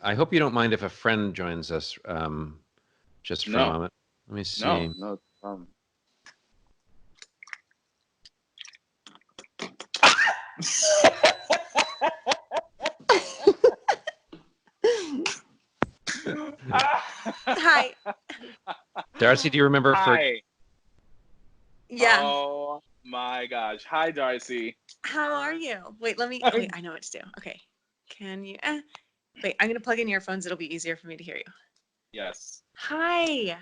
I hope you don't mind if a friend joins us just for a moment. Let me see. No. Hi. Darcy, do you remember? Hi. Yeah. Oh my gosh. Hi, Darcy. How are you? Wait, wait, I know what to do. Okay. Can you, wait, I'm going to plug in earphones. It'll be easier for me to hear you. Yes. Hi.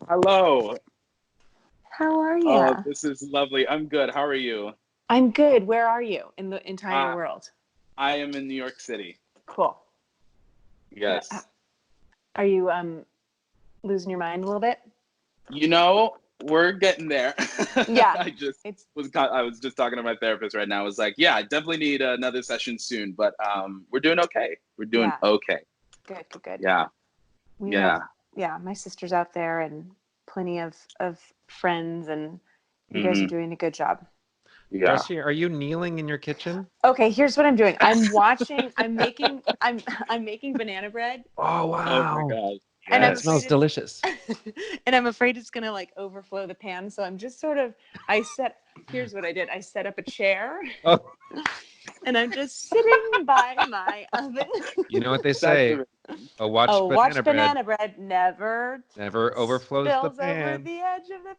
Hello. How are you? Oh, this is lovely. I'm good. How are you? I'm good. Where are you in the entire world? I am in New York City. Cool. Yes. Are you losing your mind a little bit? You know, we're getting there. Yeah. I was just talking to my therapist right now. I was like, yeah, I definitely need another session soon, but we're doing okay. We're doing okay. Good. Yeah. My sister's out there and plenty of friends, and you guys are doing a good job. Yeah. Darcy, are you kneeling in your kitchen? Okay, here's what I'm doing. I'm making banana bread. Oh wow. Oh my God. And that smells delicious. And I'm afraid it's gonna like overflow the pan. So I'm just here's what I did. I set up a chair. Oh. And I'm just sitting by my oven. You know what they say? A watched banana bread never overflows the pan. over the edge of the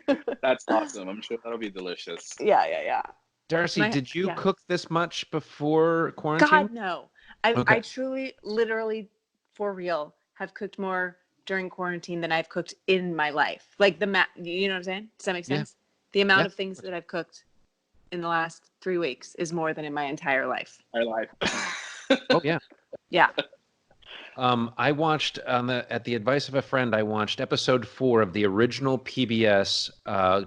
pan. That's awesome. I'm sure that'll be delicious. Yeah. Darcy, did you cook this much before quarantine? God, no. I truly, literally, for real, have cooked more during quarantine than I've cooked in my life. Like you know what I'm saying? Does that make sense? Yeah. The amount of things that I've cooked in the last 3 weeks is more than in my entire life. Oh yeah. Yeah. I watched at the advice of a friend. I watched episode 4 of the original PBS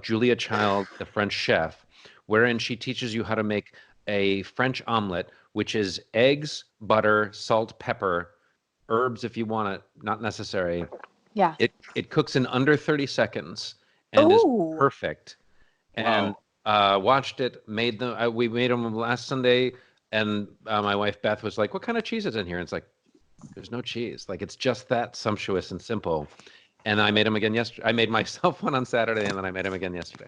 Julia Child, the French chef, wherein she teaches you how to make a French omelet, which is eggs, butter, salt, pepper, herbs if you want it, not necessary. Yeah. It cooks in under 30 seconds and is perfect. And watched it, made them. We made them last Sunday, and my wife Beth was like, "What kind of cheese is in here?" And it's like, there's no cheese. Like, it's just that sumptuous and simple. And I made them again yesterday. I made myself one on Saturday, and then I made them again yesterday.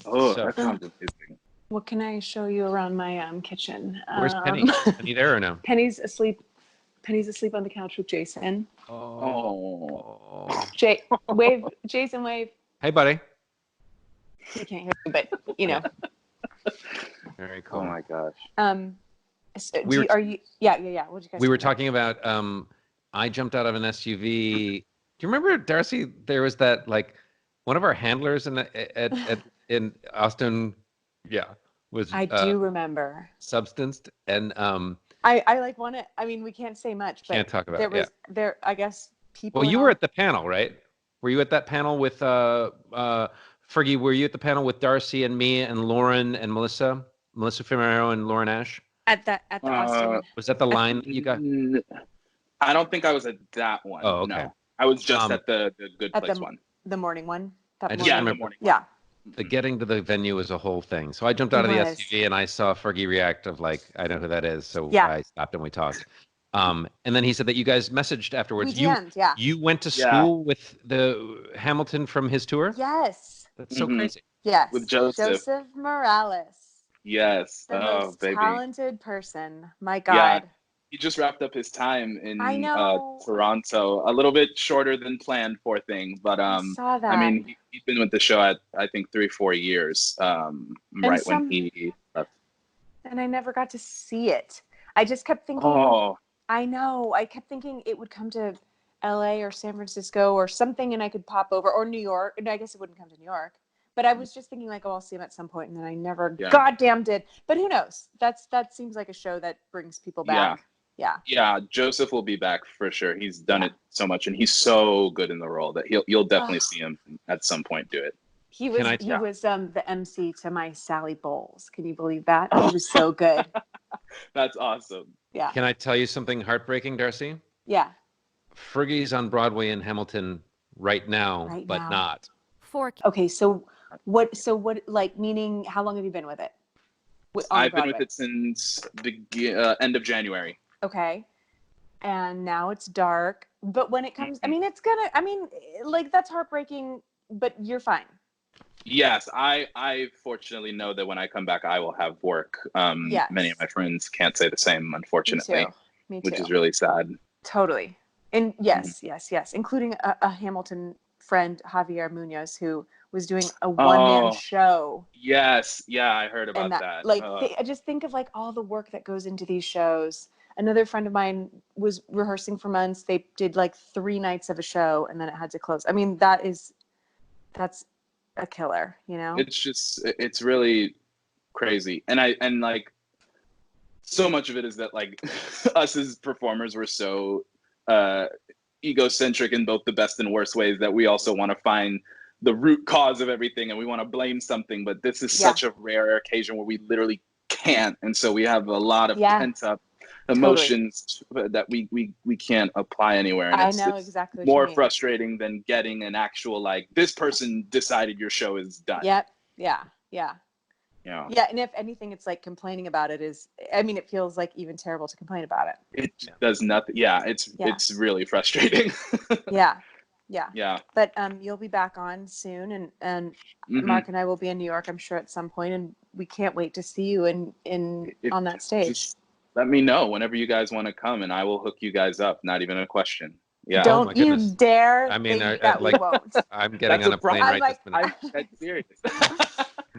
Oh, that sounds amazing. What can I show you around my kitchen? Where's Penny? Penny there or no? Penny's asleep. Penny's asleep on the couch with Jason. Oh. Jason, wave. Hey, buddy. He can't hear you, but you know. Very cool. Oh my gosh. So are you? Yeah. What did you guys? We were talking about. I jumped out of an SUV. Do you remember, Darcy? There was that like one of our handlers in Austin. Yeah, was. I do remember. Substanced and. I like want to. I mean, we can't say much, but can't talk about there. I guess people. Well, you were at the panel, right? Were you at that panel with Fergie? Were you at the panel with Darcy and me and Lauren and Melissa Fimero and Lauren Ash? At the Austin. Was that the line that you got? I don't think I was at that one. Oh, okay. No. I was just at the Good Place one. The morning one. The morning. Yeah. The getting to the venue was a whole thing. So I jumped out of the SUV and I saw Fergie react of like, I know who that is. So I stopped and we talked. And then he said that you guys messaged afterwards. You went to school with the Hamilton from his tour? Yes. That's so crazy. Yes. With Joseph Morales. Yes. The most talented person. My God. Yeah. He just wrapped up his time in Toronto. A little bit shorter than planned, poor thing. But I saw that. I mean, he's been with the show at I think 3-4 years. When he left. And I never got to see it. I just kept thinking. Oh. I know. I kept thinking it would come to LA or San Francisco or something, and I could pop over, or New York. No, I guess it wouldn't come to New York. But I was just thinking like, oh, I'll see him at some point, and then I never goddamn did. But who knows? That seems like a show that brings people back. Yeah. Joseph will be back for sure. He's done it so much, and he's so good in the role that you'll definitely see him at some point do it. He was the MC to my Sally Bowles. Can you believe that? He was so good. That's awesome. Yeah. Can I tell you something heartbreaking, Darcy? Yeah. Fergie's on Broadway in Hamilton right now, but not. Okay, so what like meaning how long have you been with it? I've been with it since the end of January. Okay. And now it's dark. But when it comes, I mean, it's gonna, I mean, like, that's heartbreaking, but you're fine. Yes, I fortunately know that when I come back, I will have work. Yes. Many of my friends can't say the same, unfortunately. Me too. Which is really sad. Totally. And yes, including a Hamilton friend, Javier Munoz, who was doing a one-man show. Yes, yeah, I heard about that. Like, I just think of like all the work that goes into these shows. Another friend of mine was rehearsing for months. They did like 3 nights of a show, and then it had to close. I mean, that's a killer, you know? It's really crazy. And like, so much of it is that like us as performers were so egocentric in both the best and worst ways that we also want to find the root cause of everything, and we want to blame something, but this is such a rare occasion where we literally can't, and so we have a lot of pent up emotions that we can't apply anywhere, and it's exactly more frustrating than getting an actual like, this person decided your show is done. And if anything, it's like complaining about it is, I mean, it feels like even terrible to complain about it. It does nothing. It's really frustrating. Yeah. But you'll be back on soon, and Marc and I will be in New York, I'm sure, at some point, and we can't wait to see you on that stage. Just let me know whenever you guys want to come, and I will hook you guys up. Not even a question. Yeah. Don't you dare. I mean, that we won't. I'm getting on a plane right this minute. I'm serious.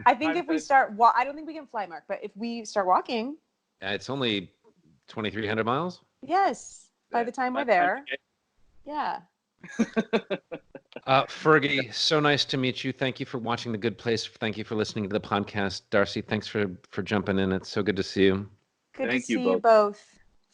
I think if we start, I don't think we can fly, Marc, but if we start walking. It's only 2,300 miles. Yes. By the time we're there. Yeah. Fergie, so nice to meet you. Thank you for watching The Good Place. Thank you for listening to the podcast. Darcy, thanks for jumping in. It's so good to see you. Good to see you both.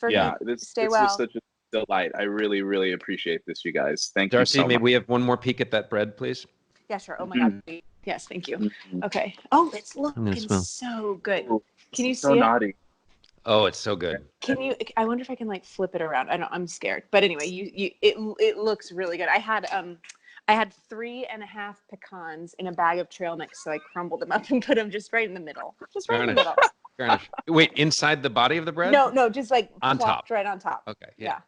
Fergie, stay well. This was such a delight. I really, really appreciate this, you guys. Thank you Darcy, so much. may we have one more peek at that bread, please? Yeah, sure. Oh my God. Yes, thank you. Okay. Oh, it's looking so good. Can you see it? Naughty. Oh, it's so good. Can you? I wonder if I can like flip it around. I'm scared. But anyway, it looks really good. I had 3.5 pecans in a bag of trail mix, so I crumbled them up and put them just right in the middle. In the middle. Garnish. Wait, inside the body of the bread? No, just like on top. Right on top. Okay. Yeah.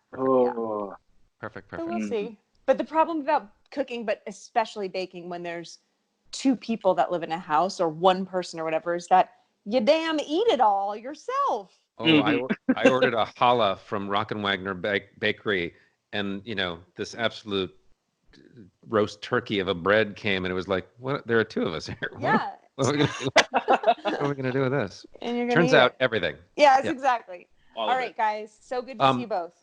Perfect. So we'll see. But the problem about cooking, but especially baking, when there's 2 people that live in a house or 1 person or whatever, is that you damn eat it all yourself. Oh, I ordered a challah from Rock and Wagner Bakery, and this absolute roast turkey of a bread came, and it was like, what? There are 2 of us here. Yeah. What are we gonna do with this? And you're gonna Turns out everything. Yes, exactly. All right, guys. So good to see you both.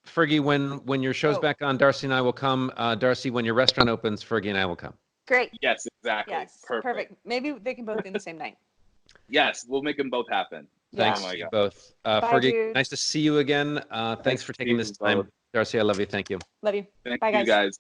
Fergie, when your show's back on, Darcy and I will come. Darcy, when your restaurant opens, Fergie and I will come. Great. Yes, exactly. Yes, perfect. Maybe they can both be in the same night. Yes, we'll make them both happen. Thanks to you both. Fergie, dude. Nice to see you again. Thanks for taking this time. Darcy, I love you. Thank you. Love you. Thank Bye, you guys.